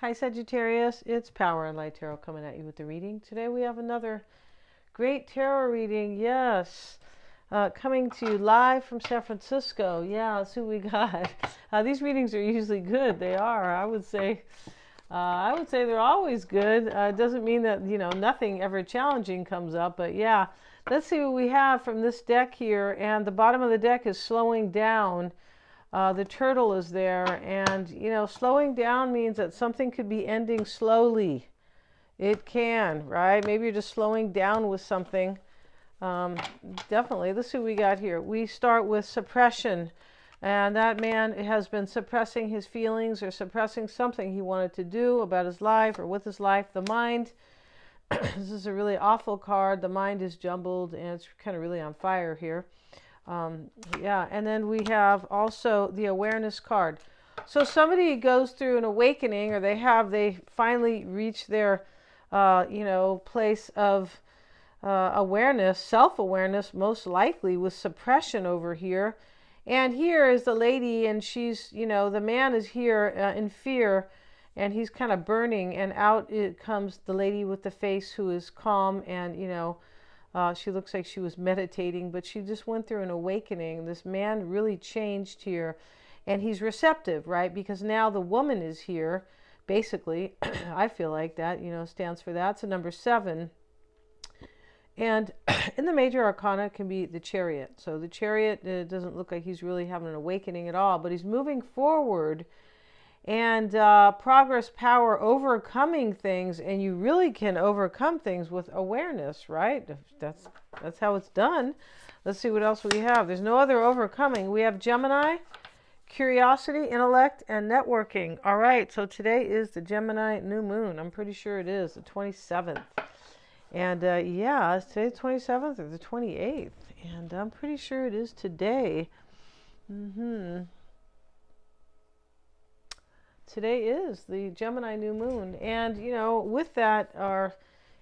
Hi Sagittarius, it's Power and Light Tarot coming at you with the reading. Today we have another great tarot reading, yes. Coming to you live from San Francisco. Yeah, let's see what we got. These readings are usually good. They are, I would say. They're always good. It doesn't mean that, nothing ever challenging comes up, but yeah. Let's see what we have from this deck here. And the bottom of the deck is slowing down. The turtle is there, and slowing down means that something could be ending slowly. It can, right? Maybe you're just slowing down with something. Definitely. Let's see what we got here. We start with suppression, and that man has been suppressing his feelings or suppressing something he wanted to do about his life or with his life. The mind. This is a really awful card. The mind is jumbled, and it's kind of really on fire here. Yeah, and then we have also the awareness card. So somebody goes through an awakening, or they finally reach their, place of awareness, self-awareness, most likely with suppression over here. And here is the lady, and she's, the man is here in fear, and he's kind of burning, and out it comes the lady with the face who is calm and, she looks like she was meditating, but she just went through an awakening. This man really changed here, and he's receptive, right? Because now the woman is here, basically. I feel like that, stands for that. So number 7. And in the major arcana can be the Chariot. So the Chariot, it doesn't look like he's really having an awakening at all, but he's moving forward. And progress, power, overcoming things, and you really can overcome things with awareness, right? That's how it's done. Let's see what else we have. There's no other overcoming. We have Gemini, curiosity, intellect, and networking. All right, so today is the Gemini new moon. I'm pretty sure it is the 27th. And yeah, is today the 27th or the 28th? And I'm pretty sure it is today. Today is the Gemini new moon, and with that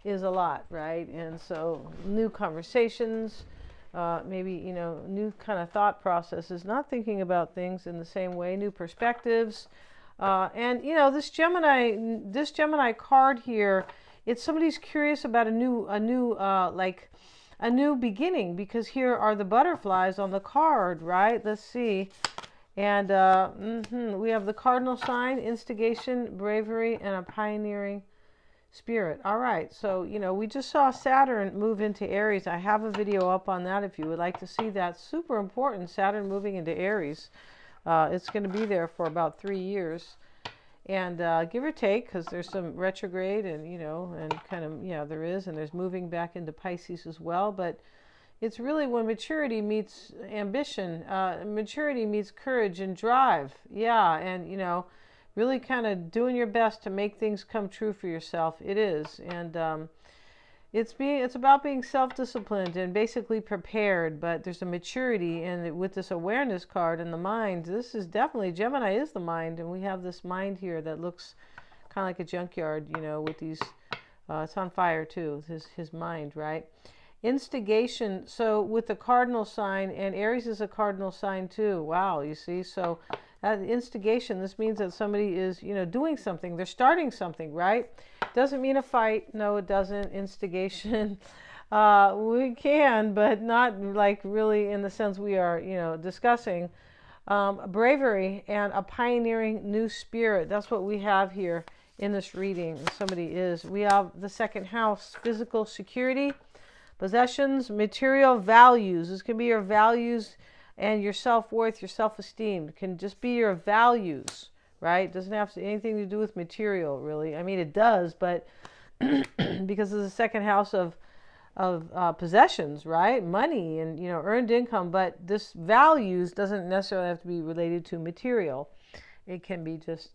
is a lot, right? And so new conversations, maybe new kind of thought processes, not thinking about things in the same way, new perspectives, and this Gemini card here, it's somebody's curious about a new beginning, because here are the butterflies on the card, right? Let's see. And we have the cardinal sign, instigation, bravery, and a pioneering spirit. All right, so, we just saw Saturn move into Aries. I have a video up on that if you would like to see that. Super important, Saturn moving into Aries. It's going to be there for about 3 years. And give or take, because there's some retrograde and, and kind of, there is. And there's moving back into Pisces as well. But it's really when maturity meets ambition, maturity meets courage and drive. Yeah, and, really kind of doing your best to make things come true for yourself. It is. And it's about being self-disciplined and basically prepared, but there's a maturity. And with this awareness card in the mind, this is definitely, Gemini is the mind. And we have this mind here that looks kind of like a junkyard, with these, it's on fire too, his mind, right? Instigation, so with the cardinal sign, and Aries is a cardinal sign too. Wow, you see, so instigation, this means that somebody is, doing something. They're starting something, right? Doesn't mean a fight. No, it doesn't. Instigation. We can, but not like really in the sense we are, discussing. Bravery and a pioneering new spirit. That's what we have here in this reading. Somebody is. We have the second house, physical security, possessions, material values. This can be your values and your self-worth, your self-esteem. It can just be your values, right? It doesn't have anything to do with material, really. I mean, it does, but because it's the second house of possessions, right? Money and, earned income. But this values doesn't necessarily have to be related to material. It can be just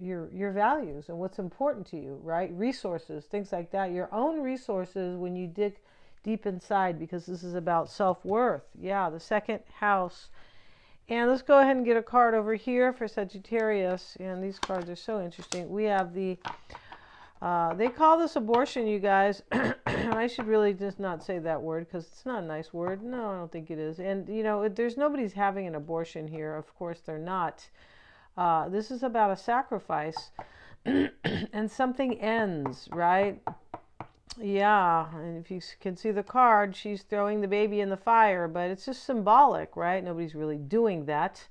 your values and what's important to you, right? Resources, things like that. Your own resources when you dig deep inside, because this is about self-worth. Yeah, the second house. And let's go ahead and get a card over here for Sagittarius. And these cards are so interesting. We have the, they call this abortion, you guys. I should really just not say that word because it's not a nice word. No, I don't think it is. And, there's nobody's having an abortion here. Of course, they're not. This is about a sacrifice. and something ends, right? Yeah, and if you can see the card, she's throwing the baby in the fire, but it's just symbolic, right? Nobody's really doing that.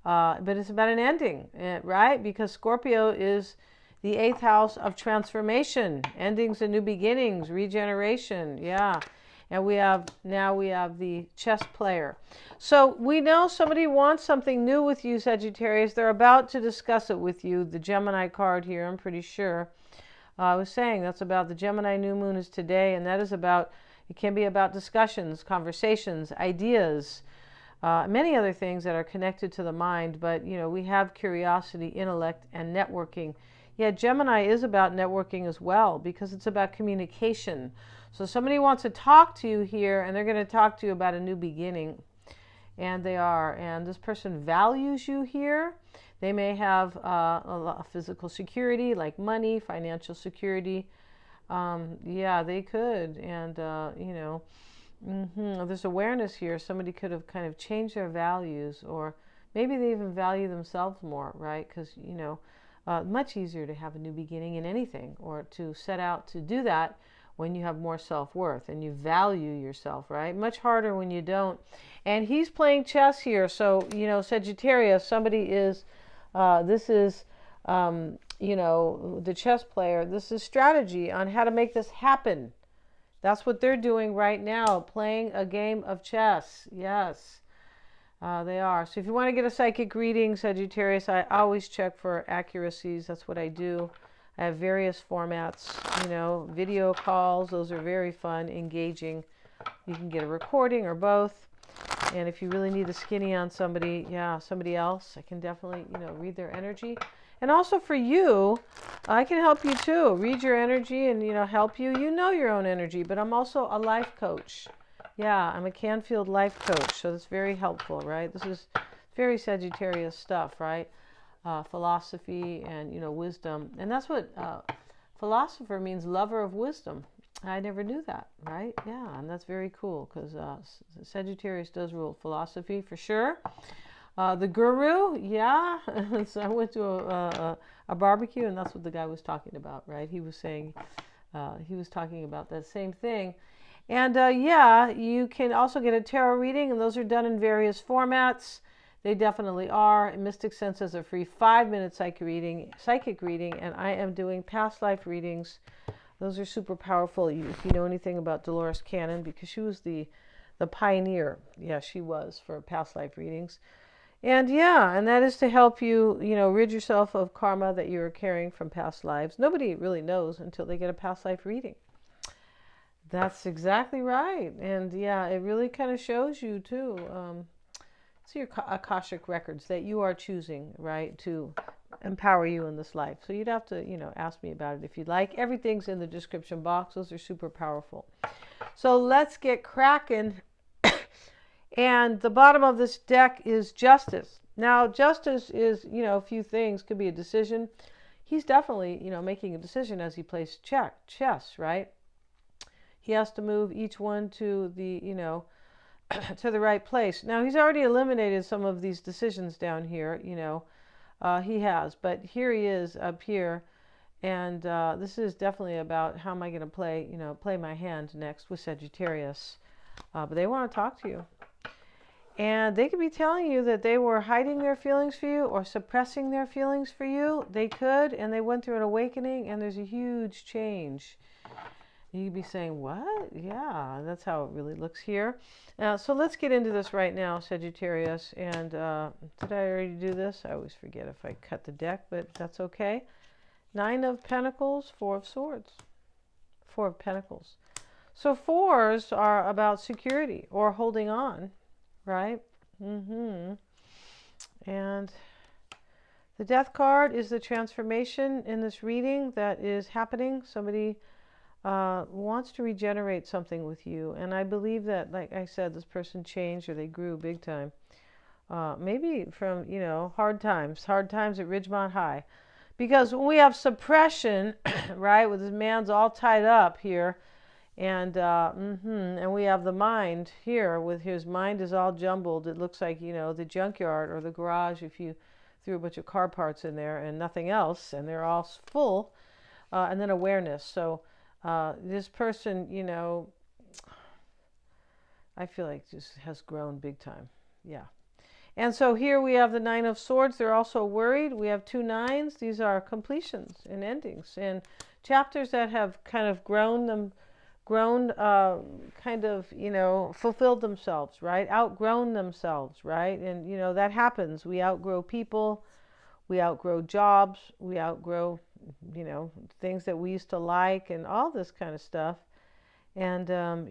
But it's about an ending, right? Because Scorpio is the 8th house of transformation, endings and new beginnings, regeneration. Yeah. And we have the chess player. So we know somebody wants something new with you, Sagittarius. They're about to discuss it with you. The Gemini card here, I'm pretty sure. I was saying that's about the Gemini new moon is today, and that is about, it can be about discussions, conversations, ideas, many other things that are connected to the mind. But, we have curiosity, intellect, and networking. Yeah, Gemini is about networking as well because it's about communication. So somebody wants to talk to you here, and they're going to talk to you about a new beginning. And they are. And this person values you here. They may have a lot of physical security, like money, financial security. Yeah, they could. And, there's awareness here. Somebody could have kind of changed their values, or maybe they even value themselves more, right? Because, much easier to have a new beginning in anything, or to set out to do that when you have more self-worth and you value yourself, right? Much harder when you don't. And he's playing chess here. So, Sagittarius, somebody is, this is, the chess player. This is strategy on how to make this happen. That's what they're doing right now, playing a game of chess. Yes, they are. So if you want to get a psychic reading, Sagittarius, I always check for accuracies. That's what I do. I have various formats, video calls. Those are very fun, engaging. You can get a recording or both. And if you really need the skinny on somebody, somebody else, I can definitely, read their energy. And also for you, I can help you too. Read your energy and, help you. You know your own energy, but I'm also a life coach. Yeah, I'm a Canfield life coach, so that's very helpful, right? This is very Sagittarius stuff, right? Philosophy and, wisdom. And that's what philosopher means, lover of wisdom. I never knew that, right? Yeah, and that's very cool because Sagittarius does rule philosophy for sure. The guru, yeah. So I went to a barbecue, and that's what the guy was talking about, right? He was saying, he was talking about that same thing. And you can also get a tarot reading, and those are done in various formats. They definitely are. Mystic Sense is a free 5-minute psychic reading, and I am doing past life readings. Those are super powerful. If you know anything about Dolores Cannon, because she was the pioneer. Yeah, she was, for past life readings. And and that is to help you, rid yourself of karma that you're carrying from past lives. Nobody really knows until they get a past life reading. That's exactly right. And it really kind of shows you too. It's your Akashic records that you are choosing, right, to empower you in this life. So you'd have to, ask me about it if you'd like. Everything's in the description box. Those are super powerful. So let's get cracking. And the bottom of this deck is Justice. Now, Justice is, a few things. Could be a decision. He's definitely, making a decision as he plays chess, right? He has to move each one to the, to the right place. Now, he's already eliminated some of these decisions down here, he has. But here he is up here. And this is definitely about how am I going to play my hand next with Sagittarius. But they want to talk to you. And they could be telling you that they were hiding their feelings for you or suppressing their feelings for you. They could, and they went through an awakening, and there's a huge change. You'd be saying, what? Yeah, that's how it really looks here. So let's get into this right now, Sagittarius. And did I already do this? I always forget if I cut the deck, but that's okay. 9 of Pentacles, 4 of Swords. 4 of Pentacles. So 4s are about security or holding on. Right? And the Death card is the transformation in this reading that is happening. Somebody wants to regenerate something with you. And I believe that, like I said, this person changed or they grew big time. Maybe from, hard times at Ridgemont High. Because when we have suppression, right, with this man's all tied up here, and we have the mind here with his mind is all jumbled. It looks like, the junkyard or the garage if you threw a bunch of car parts in there and nothing else, and they're all full. And then awareness. So this person, I feel like just has grown big time. Yeah. And so here we have the Nine of Swords. They're also worried. We have 2 nines. These are completions and endings and chapters that have kind of fulfilled themselves, right? Outgrown themselves, right? And, that happens. We outgrow people. We outgrow jobs. We outgrow, things that we used to like and all this kind of stuff. And, and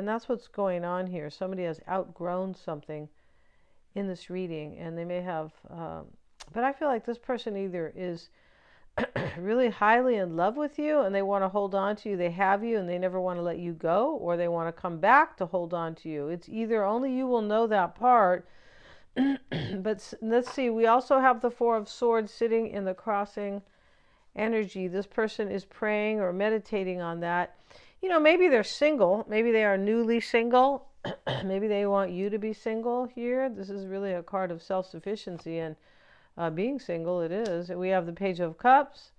that's what's going on here. Somebody has outgrown something in this reading, and they may have, but I feel like this person either is really highly in love with you and they want to hold on to you, they have you and they never want to let you go, or they want to come back to hold on to you. It's either, only you will know that part. But let's see, we also have the Four of Swords sitting in the crossing energy. This person is praying or meditating on that. Maybe they're single, maybe they are newly single. Maybe they want you to be single here. This is really a card of self-sufficiency and being single. It is. We have the Page of Cups.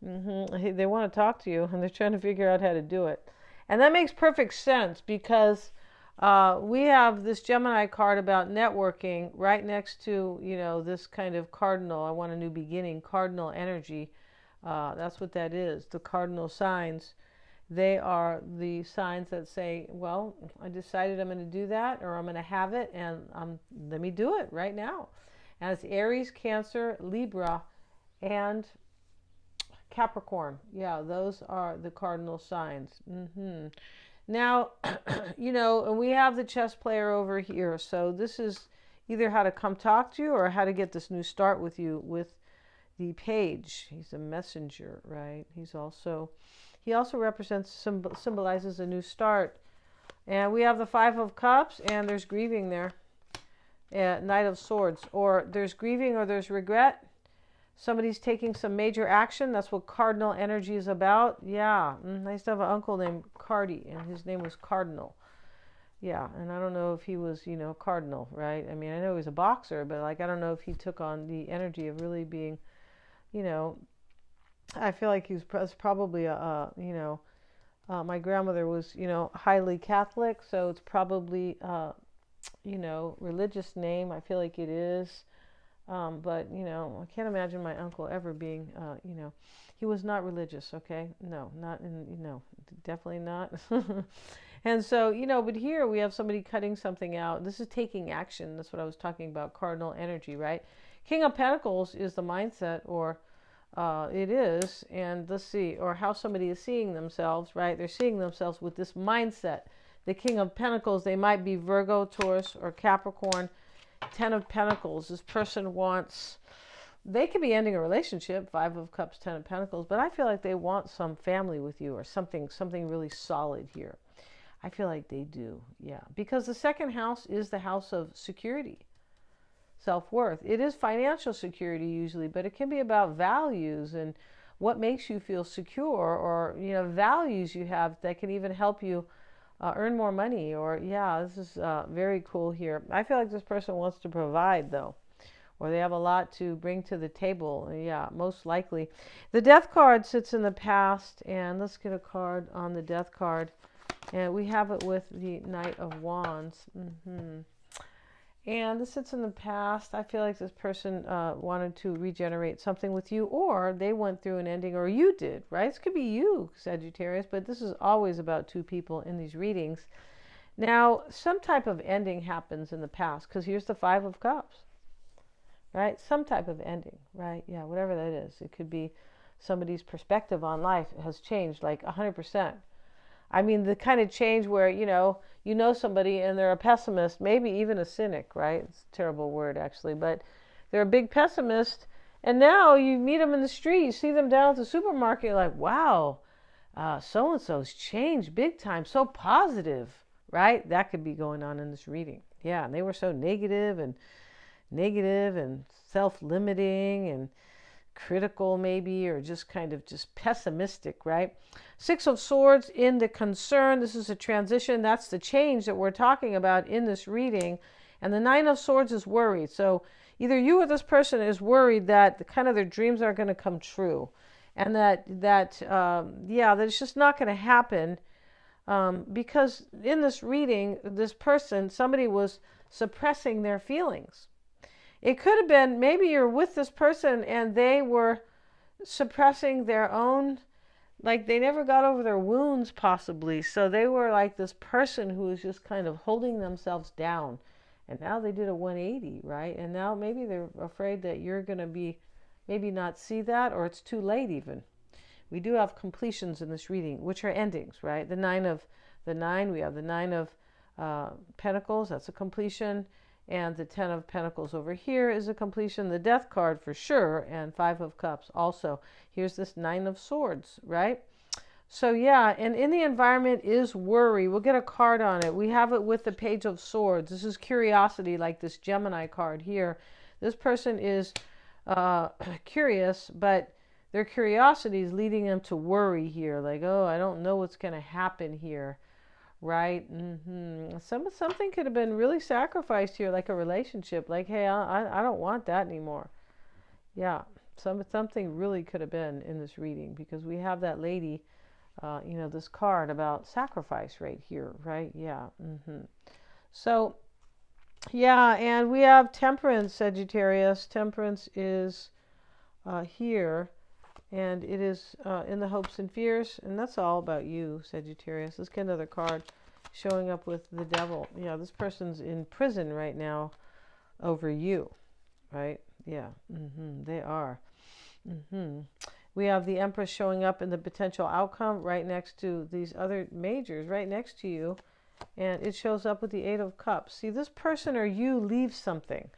They want to talk to you and they're trying to figure out how to do it. And that makes perfect sense because we have this Gemini card about networking right next to, this kind of cardinal. I want a new beginning, cardinal energy. That's what that is. The cardinal signs. They are the signs that say, well, I decided I'm going to do that, or I'm going to have it, and let me do it right now. And it's Aries, Cancer, Libra, and Capricorn. Yeah, those are the cardinal signs. Now, and we have the chess player over here. So this is either how to come talk to you or how to get this new start with you with the page. He's a messenger, right? He also represents, symbolizes a new start. And we have the Five of Cups, and there's grieving there. Knight of Swords. Or there's grieving or there's regret. Somebody's taking some major action. That's what cardinal energy is about. Yeah. I used to have an uncle named Cardi, and his name was Cardinal. Yeah, and I don't know if he was, cardinal, right? I mean, I know he was a boxer, but, I don't know if he took on the energy of really being, I feel like he was probably my grandmother was, highly Catholic, so it's probably, religious name. I feel like it is. But, I can't imagine my uncle ever being, he was not religious, okay? No, definitely not. And so, but here we have somebody cutting something out. This is taking action. That's what I was talking about, cardinal energy, right? King of Pentacles is the mindset, or it is, and let's see, or how somebody is seeing themselves, right? They're seeing themselves with this mindset. The King of Pentacles, they might be Virgo, Taurus, or Capricorn. 10 of Pentacles, this person wants, they could be ending a relationship, 5 of Cups, 10 of Pentacles, but I feel like they want some family with you or something really solid here. I feel like they do, yeah. Because the second house is the house of security, self-worth. It is financial security usually, but it can be about values and what makes you feel secure, or, values you have that can even help you earn more money. Or, yeah, this is very cool here. I feel like this person wants to provide, though, or they have a lot to bring to the table. Yeah, most likely. The Death card sits in the past, and let's get a card on the Death card. And we have it with the Knight of Wands. And this sits in the past. I feel like this person wanted to regenerate something with you, or they went through an ending, or you did, right? This could be you, Sagittarius, but this is always about 2 people in these readings. Now, some type of ending happens in the past, because here's the 5 of Cups, right? Some type of ending, right? Yeah, whatever that is. It could be somebody's perspective on life has changed like 100%. I mean, the kind of change where, you know somebody and they're a pessimist, maybe even a cynic, right? It's a terrible word, actually, but they're a big pessimist. And now you meet them in the street, you see them down at the supermarket, you're like, wow, so-and-so's changed big time, so positive, right? That could be going on in this reading. Yeah, and they were so negative and self-limiting and critical maybe, or just kind of just pessimistic, right? 6 of Swords in the concern. This is a transition. That's the change that we're talking about in this reading. And the 9 of Swords is worried. So either you or this person is worried that kind of their dreams aren't going to come true, and that that it's just not going to happen, because in this reading, this person, somebody was suppressing their feelings. It could have been maybe you're with this person and they were suppressing their own, like they never got over their wounds possibly. So they were like this person who was just kind of holding themselves down. And now they did a 180, right? And now maybe they're afraid that you're going to maybe not see that, or it's too late even. We do have completions in this reading, which are endings, right? We have the Nine of Pentacles, that's a completion. And the Ten of Pentacles over here is a completion. The Death card for sure. And Five of Cups also. Here's this Nine of Swords, right? So yeah, and in the environment is worry. We'll get a card on it. We have it with the Page of Swords. This is curiosity, like this Gemini card here. This person is curious, but their curiosity is leading them to worry here. Like, oh, I don't know what's going to happen here. Right? Something could have been really sacrificed here, like a relationship. Like, hey, I don't want that anymore. Yeah, something really could have been in this reading, because we have that lady, this card about sacrifice right here, right? Yeah. So, yeah, and we have Temperance, Sagittarius. Temperance is here. And it is in the hopes and fears. And that's all about you, Sagittarius. Let's get another card showing up with the Devil. Yeah, this person's in prison right now over you, right? Yeah, they are. We have the Empress showing up in the potential outcome right next to these other majors, right next to you. And it shows up with the Eight of Cups. See, this person or you leaves something.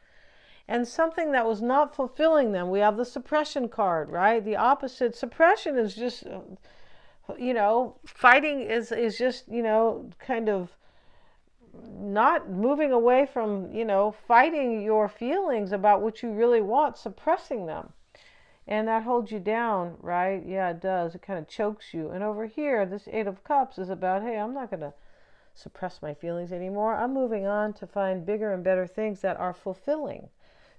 And something that was not fulfilling them. We have the suppression card, right? The opposite. Suppression is just, fighting is just, kind of not moving away from, fighting your feelings about what you really want, suppressing them. And that holds you down, right? Yeah, it does. It kind of chokes you. And over here, this Eight of Cups is about, hey, I'm not going to suppress my feelings anymore. I'm moving on to find bigger and better things that are fulfilling.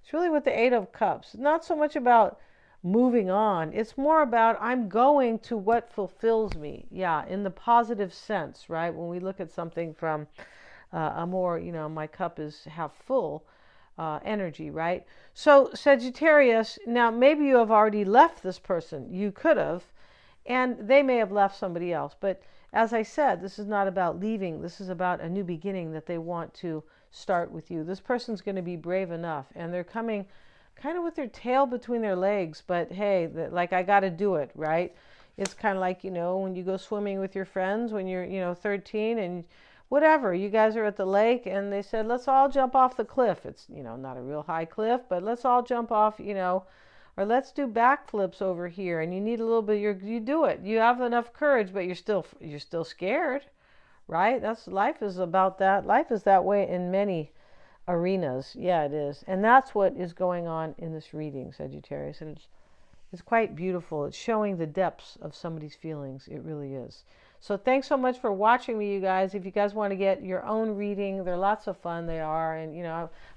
It's really with the Eight of Cups. Not so much about moving on. It's more about I'm going to what fulfills me. Yeah, in the positive sense, right? When we look at something from a more, my cup is half full energy, right? So Sagittarius, now maybe you have already left this person. You could have, and they may have left somebody else. But as I said, this is not about leaving. This is about a new beginning that they want to start with you. This person's going to be brave enough, and they're coming kind of with their tail between their legs, but hey, like, I got to do it, right? It's kind of like, when you go swimming with your friends when you're, 13 and whatever, you guys are at the lake and they said, let's all jump off the cliff. It's, not a real high cliff, but let's all jump off, or let's do backflips over here. And you need a little bit, you do it. You have enough courage, but you're still scared. Right? Life is about that. Life is that way in many arenas. Yeah, it is. And that's what is going on in this reading, Sagittarius. And it's quite beautiful. It's showing the depths of somebody's feelings. It really is. So thanks so much for watching me, you guys. If you guys want to get your own reading, they're lots of fun. They are. And,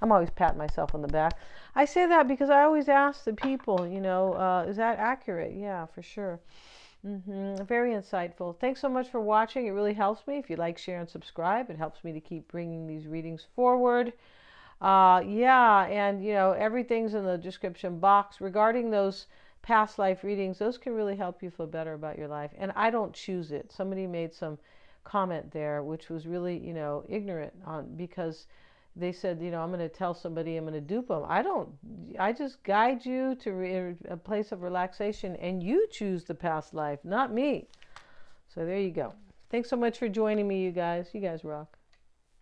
I'm always patting myself on the back. I say that because I always ask the people, is that accurate? Yeah, for sure. Very insightful. Thanks so much for watching. It really helps me. If you like, share, and subscribe, it helps me to keep bringing these readings forward. Yeah, and everything's in the description box regarding those past life readings. Those can really help you feel better about your life. And I don't choose it. Somebody made some comment there, which was really, ignorant because they said, I'm going to tell somebody I'm going to dupe them. I just guide you to a place of relaxation, and you choose the past life, not me. So there you go. Thanks so much for joining me, you guys. You guys rock.